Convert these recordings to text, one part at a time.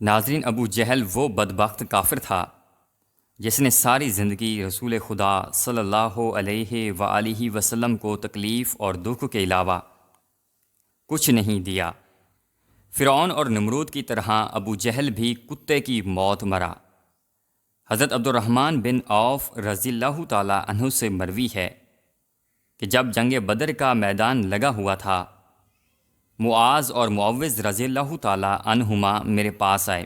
ناظرین، ابو جہل وہ بدبخت کافر تھا جس نے ساری زندگی رسول خدا صلی اللہ علیہ وآلہ وسلم کو تکلیف اور دکھ کے علاوہ کچھ نہیں دیا۔ فرعون اور نمرود کی طرح ابو جہل بھی کتے کی موت مرا۔ حضرت عبد الرحمن بن عوف رضی اللہ تعالی عنہ سے مروی ہے کہ جب جنگ بدر کا میدان لگا ہوا تھا، معاذ اور معوذ رضی اللہ تعالی عنہما میرے پاس آئے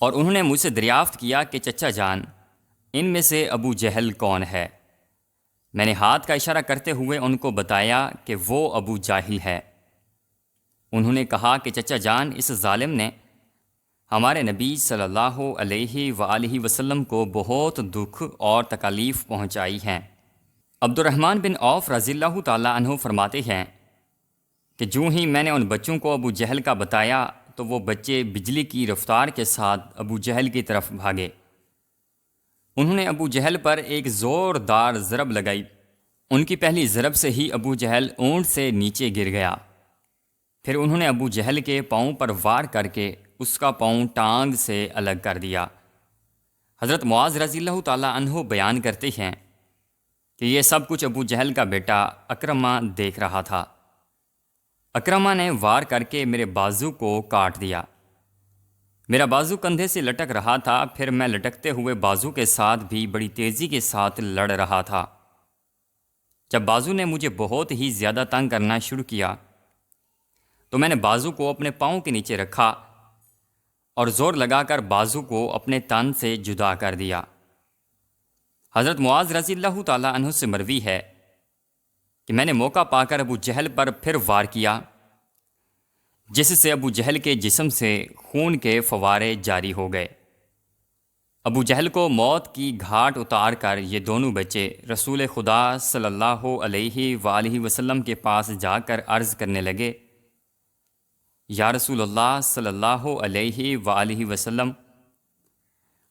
اور انہوں نے مجھ سے دریافت کیا کہ چچا جان، ان میں سے ابو جہل کون ہے؟ میں نے ہاتھ کا اشارہ کرتے ہوئے ان کو بتایا کہ وہ ابو جاہل ہے۔ انہوں نے کہا کہ چچا جان، اس ظالم نے ہمارے نبی صلی اللہ علیہ وآلہ وسلم کو بہت دکھ اور تکالیف پہنچائی ہیں۔ عبد الرحمن بن عوف رضی اللہ تعالی عنہ فرماتے ہیں کہ جوں ہی میں نے ان بچوں کو ابو جہل کا بتایا تو وہ بچے بجلی کی رفتار کے ساتھ ابو جہل کی طرف بھاگے۔ انہوں نے ابو جہل پر ایک زوردار ضرب لگائی۔ ان کی پہلی ضرب سے ہی ابو جہل اونٹ سے نیچے گر گیا۔ پھر انہوں نے ابو جہل کے پاؤں پر وار کر کے اس کا پاؤں ٹانگ سے الگ کر دیا۔ حضرت معاذ رضی اللہ تعالی عنہ بیان کرتے ہیں کہ یہ سب کچھ ابو جہل کا بیٹا اکرمہ دیکھ رہا تھا۔ اکرمہ نے وار کر کے میرے بازو کو کاٹ دیا۔ میرا بازو کندھے سے لٹک رہا تھا، پھر میں لٹکتے ہوئے بازو کے ساتھ بھی بڑی تیزی کے ساتھ لڑ رہا تھا۔ جب بازو نے مجھے بہت ہی زیادہ تنگ کرنا شروع کیا تو میں نے بازو کو اپنے پاؤں کے نیچے رکھا اور زور لگا کر بازو کو اپنے تن سے جدا کر دیا۔ حضرت معاذ رضی اللہ تعالی عنہ سے مروی ہے کہ میں نے موقع پا کر ابو جہل پر پھر وار کیا، جس سے ابو جہل کے جسم سے خون کے فوارے جاری ہو گئے۔ ابو جہل کو موت کی گھاٹ اتار کر یہ دونوں بچے رسول خدا صلی اللہ علیہ وآلہ وسلم کے پاس جا کر عرض کرنے لگے، یا رسول اللہ صلی اللہ علیہ وآلہ وسلم،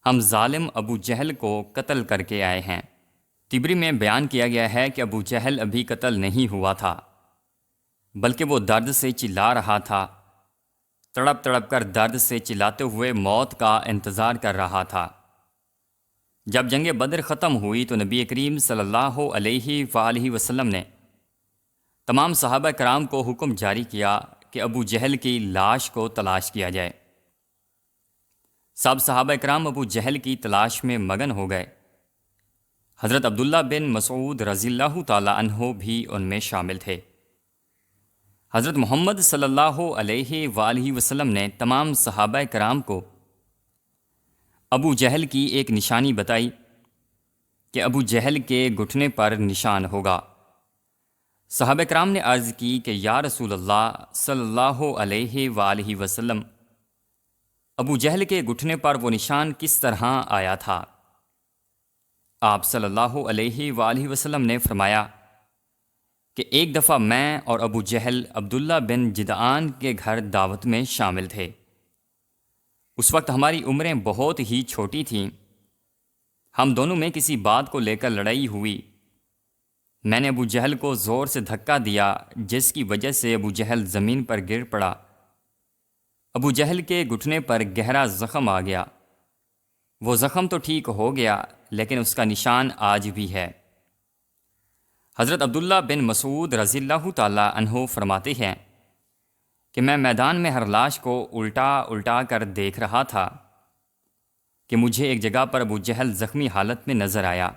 ہم ظالم ابو جہل کو قتل کر کے آئے ہیں۔ طبری میں بیان کیا گیا ہے کہ ابو جہل ابھی قتل نہیں ہوا تھا، بلکہ وہ درد سے چلا رہا تھا، تڑپ تڑپ کر درد سے چلاتے ہوئے موت کا انتظار کر رہا تھا۔ جب جنگ بدر ختم ہوئی تو نبی کریم صلی اللہ علیہ وآلہ وسلم نے تمام صحابہ کرام کو حکم جاری کیا کہ ابو جہل کی لاش کو تلاش کیا جائے۔ سب صحابہ کرام ابو جہل کی تلاش میں مگن ہو گئے۔ حضرت عبداللہ بن مسعود رضی اللہ تعالی عنہ بھی ان میں شامل تھے۔ حضرت محمد صلی اللہ علیہ وآلہ وسلم نے تمام صحابہ کرام کو ابو جہل کی ایک نشانی بتائی کہ ابو جہل کے گھٹنے پر نشان ہوگا۔ صحابہ کرام نے عرض کی کہ یا رسول اللہ صلی اللہ علیہ وآلہ وسلم، ابو جہل کے گھٹنے پر وہ نشان کس طرح آیا تھا؟ آپ صلی اللہ علیہ وآلہ وسلم نے فرمایا کہ ایک دفعہ میں اور ابو جہل عبداللہ بن جدعان کے گھر دعوت میں شامل تھے۔ اس وقت ہماری عمریں بہت ہی چھوٹی تھیں۔ ہم دونوں میں کسی بات کو لے کر لڑائی ہوئی۔ میں نے ابو جہل کو زور سے دھکا دیا، جس کی وجہ سے ابو جہل زمین پر گر پڑا۔ ابو جہل کے گھٹنے پر گہرا زخم آ گیا۔ وہ زخم تو ٹھیک ہو گیا، لیکن اس کا نشان آج بھی ہے۔ حضرت عبداللہ بن مسعود رضی اللہ تعالی عنہ فرماتے ہیں کہ میں میدان میں ہر لاش کو الٹا الٹا کر دیکھ رہا تھا کہ مجھے ایک جگہ پر ابو جہل زخمی حالت میں نظر آیا،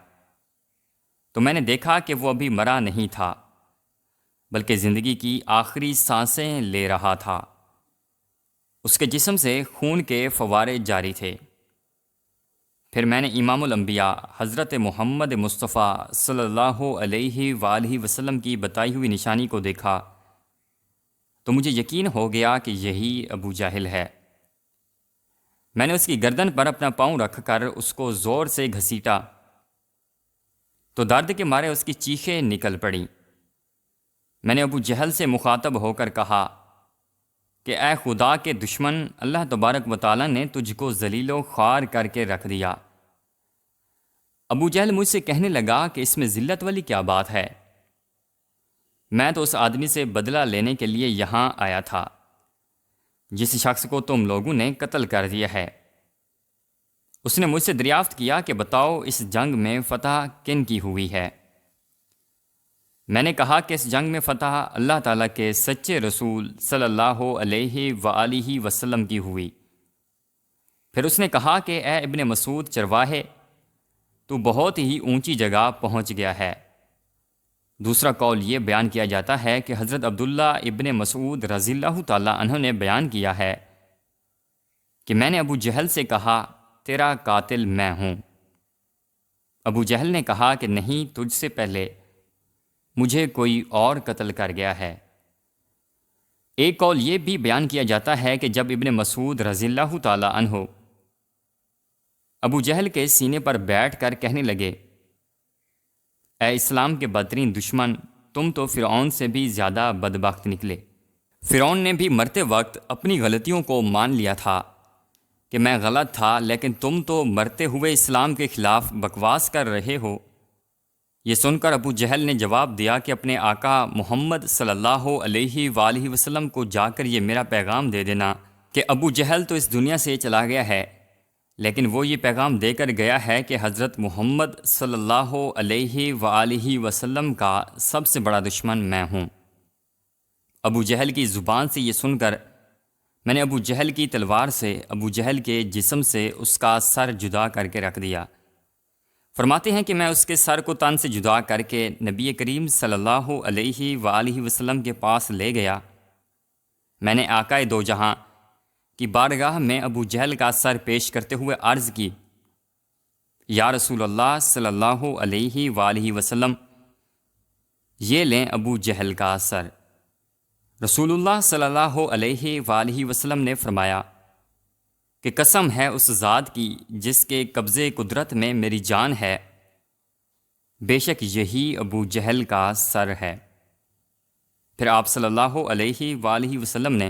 تو میں نے دیکھا کہ وہ ابھی مرا نہیں تھا، بلکہ زندگی کی آخری سانسیں لے رہا تھا۔ اس کے جسم سے خون کے فوارے جاری تھے۔ پھر میں نے امام الانبیاء حضرت محمد مصطفیٰ صلی اللہ علیہ وآلہ وسلم کی بتائی ہوئی نشانی کو دیکھا تو مجھے یقین ہو گیا کہ یہی ابو جہل ہے۔ میں نے اس کی گردن پر اپنا پاؤں رکھ کر اس کو زور سے گھسیٹا تو درد کے مارے اس کی چیخیں نکل پڑیں۔ میں نے ابو جہل سے مخاطب ہو کر کہا کہ اے خدا کے دشمن، اللہ تبارک و تعالیٰ نے تجھ کو ذلیل و خوار کر کے رکھ دیا۔ ابو جہل مجھ سے کہنے لگا کہ اس میں ذلت والی کیا بات ہے؟ میں تو اس آدمی سے بدلہ لینے کے لیے یہاں آیا تھا جس شخص کو تم لوگوں نے قتل کر دیا ہے۔ اس نے مجھ سے دریافت کیا کہ بتاؤ اس جنگ میں فتح کن کی ہوئی ہے؟ میں نے کہا کہ اس جنگ میں فتح اللہ تعالیٰ کے سچے رسول صلی اللہ علیہ وآلہ وسلم کی ہوئی۔ پھر اس نے کہا کہ اے ابن مسعود چرواہے، تو بہت ہی اونچی جگہ پہنچ گیا ہے۔ دوسرا قول یہ بیان کیا جاتا ہے کہ حضرت عبداللہ ابن مسعود رضی اللہ تعالیٰ عنہ نے بیان کیا ہے کہ میں نے ابو جہل سے کہا تیرا قاتل میں ہوں۔ ابو جہل نے کہا کہ نہیں، تجھ سے پہلے مجھے کوئی اور قتل کر گیا ہے۔ ایک قول یہ بھی بیان کیا جاتا ہے کہ جب ابن مسعود رضی اللہ تعالیٰ عنہ ابو جہل کے سینے پر بیٹھ کر کہنے لگے، اے اسلام کے بدترین دشمن، تم تو فرعون سے بھی زیادہ بدبخت نکلے۔ فرعون نے بھی مرتے وقت اپنی غلطیوں کو مان لیا تھا کہ میں غلط تھا، لیکن تم تو مرتے ہوئے اسلام کے خلاف بکواس کر رہے ہو۔ یہ سن کر ابو جہل نے جواب دیا کہ اپنے آقا محمد صلی اللہ علیہ وآلہ وسلم کو جا کر یہ میرا پیغام دے دینا کہ ابو جہل تو اس دنیا سے چلا گیا ہے، لیکن وہ یہ پیغام دے کر گیا ہے کہ حضرت محمد صلی اللہ علیہ وآلہ وسلم کا سب سے بڑا دشمن میں ہوں۔ ابو جہل کی زبان سے یہ سن کر میں نے ابو جہل کی تلوار سے ابو جہل کے جسم سے اس کا سر جدا کر کے رکھ دیا۔ فرماتے ہیں کہ میں اس کے سر کو تن سے جدا کر کے نبی کریم صلی اللہ علیہ وآلہ وسلم کے پاس لے گیا۔ میں نے آقا دو جہاں کی بارگاہ میں ابو جہل کا سر پیش کرتے ہوئے عرض کی، یا رسول اللہ صلی اللہ علیہ وآلہ وسلم، یہ لیں ابو جہل کا سر۔ رسول اللہ صلی اللہ علیہ وآلہ وسلم نے فرمایا کہ قسم ہے اس ذات کی جس کے قبضے قدرت میں میری جان ہے، بے شک یہی ابو جہل کا سر ہے۔ پھر آپ صلی اللہ علیہ وآلہ وسلم نے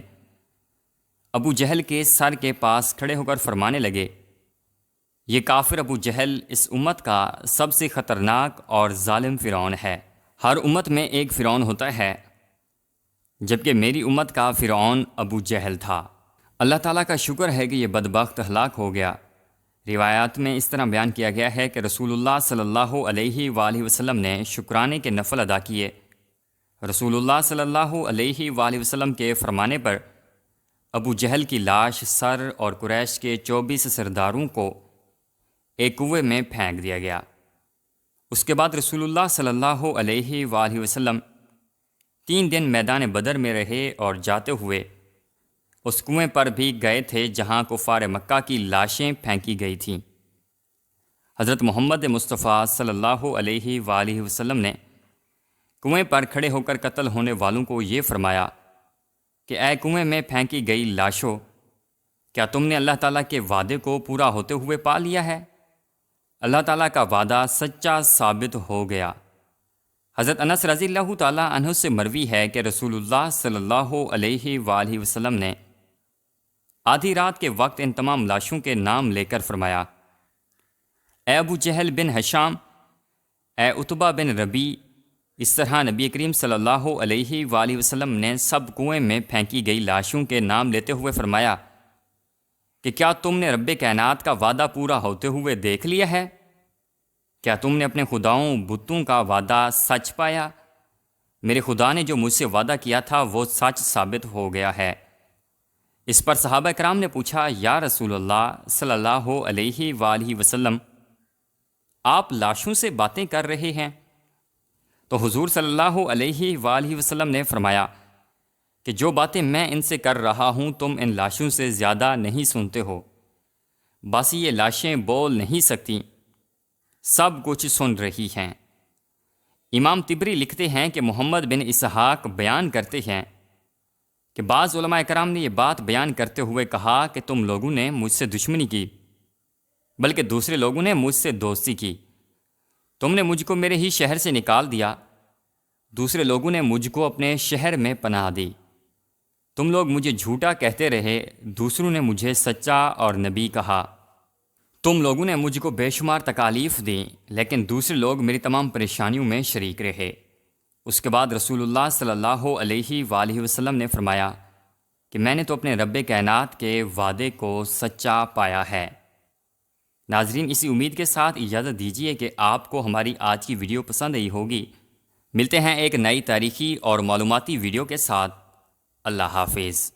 ابو جہل کے سر کے پاس کھڑے ہو کر فرمانے لگے، یہ کافر ابو جہل اس امت کا سب سے خطرناک اور ظالم فرعون ہے۔ ہر امت میں ایک فرعون ہوتا ہے، جبکہ میری امت کا فرعون ابو جہل تھا۔ اللہ تعالیٰ کا شکر ہے کہ یہ بدبخت ہلاک ہو گیا۔ روایات میں اس طرح بیان کیا گیا ہے کہ رسول اللہ صلی اللہ علیہ وآلہ وسلم نے شکرانے کے نفل ادا کیے۔ رسول اللہ صلی اللہ علیہ وآلہ وسلم کے فرمانے پر ابو جہل کی لاش سر اور قریش کے 24 سرداروں کو ایک کنویں میں پھینک دیا گیا۔ اس کے بعد رسول اللہ صلی اللہ علیہ وآلہ وسلم 3 دن میدان بدر میں رہے اور جاتے ہوئے اس کنویں پر بھی گئے تھے جہاں کفار مکہ کی لاشیں پھینکی گئی تھیں۔ حضرت محمد مصطفیٰ صلی اللہ علیہ وآلہ وسلم نے کنویں پر کھڑے ہو کر قتل ہونے والوں کو یہ فرمایا کہ اے کنویں میں پھینکی گئی لاشوں، کیا تم نے اللہ تعالیٰ کے وعدے کو پورا ہوتے ہوئے پا لیا ہے؟ اللہ تعالیٰ کا وعدہ سچا ثابت ہو گیا۔ حضرت انس رضی اللہ تعالیٰ عنہ سے مروی ہے کہ رسول اللہ صلی اللہ علیہ وآلہ وسلم نے آدھی رات کے وقت ان تمام لاشوں کے نام لے کر فرمایا، اے ابو جہل بن ہشام، اے عتبہ بن ربی۔ اس طرح نبی کریم صلی اللہ علیہ وآلہ وسلم نے سب کنویں میں پھینکی گئی لاشوں کے نام لیتے ہوئے فرمایا کہ کیا تم نے رب کائنات کا وعدہ پورا ہوتے ہوئے دیکھ لیا ہے؟ کیا تم نے اپنے خداؤں بتوں کا وعدہ سچ پایا؟ میرے خدا نے جو مجھ سے وعدہ کیا تھا وہ سچ ثابت ہو گیا ہے۔ اس پر صحابہ کرام نے پوچھا، یا رسول اللہ صلی اللہ علیہ وآلہ وسلم، آپ لاشوں سے باتیں کر رہے ہیں؟ تو حضور صلی اللہ علیہ وآلہ وسلم نے فرمایا کہ جو باتیں میں ان سے کر رہا ہوں تم ان لاشوں سے زیادہ نہیں سنتے ہو۔ بس یہ لاشیں بول نہیں سکتی، سب کچھ سن رہی ہیں۔ امام طبری لکھتے ہیں کہ محمد بن اسحاق بیان کرتے ہیں کہ بعض علماء کرام نے یہ بات بیان کرتے ہوئے کہا کہ تم لوگوں نے مجھ سے دشمنی کی، بلکہ دوسرے لوگوں نے مجھ سے دوستی کی۔ تم نے مجھ کو میرے ہی شہر سے نکال دیا، دوسرے لوگوں نے مجھ کو اپنے شہر میں پناہ دی۔ تم لوگ مجھے جھوٹا کہتے رہے، دوسروں نے مجھے سچا اور نبی کہا۔ تم لوگوں نے مجھ کو بے شمار تکالیف دیں، لیکن دوسرے لوگ میری تمام پریشانیوں میں شریک رہے۔ اس کے بعد رسول اللہ صلی اللہ علیہ وآلہ وسلم نے فرمایا کہ میں نے تو اپنے رب کائنات کے وعدے کو سچا پایا ہے۔ ناظرین، اسی امید کے ساتھ اجازت دیجیے کہ آپ کو ہماری آج کی ویڈیو پسند آئی ہوگی۔ ملتے ہیں ایک نئی تاریخی اور معلوماتی ویڈیو کے ساتھ۔ اللہ حافظ۔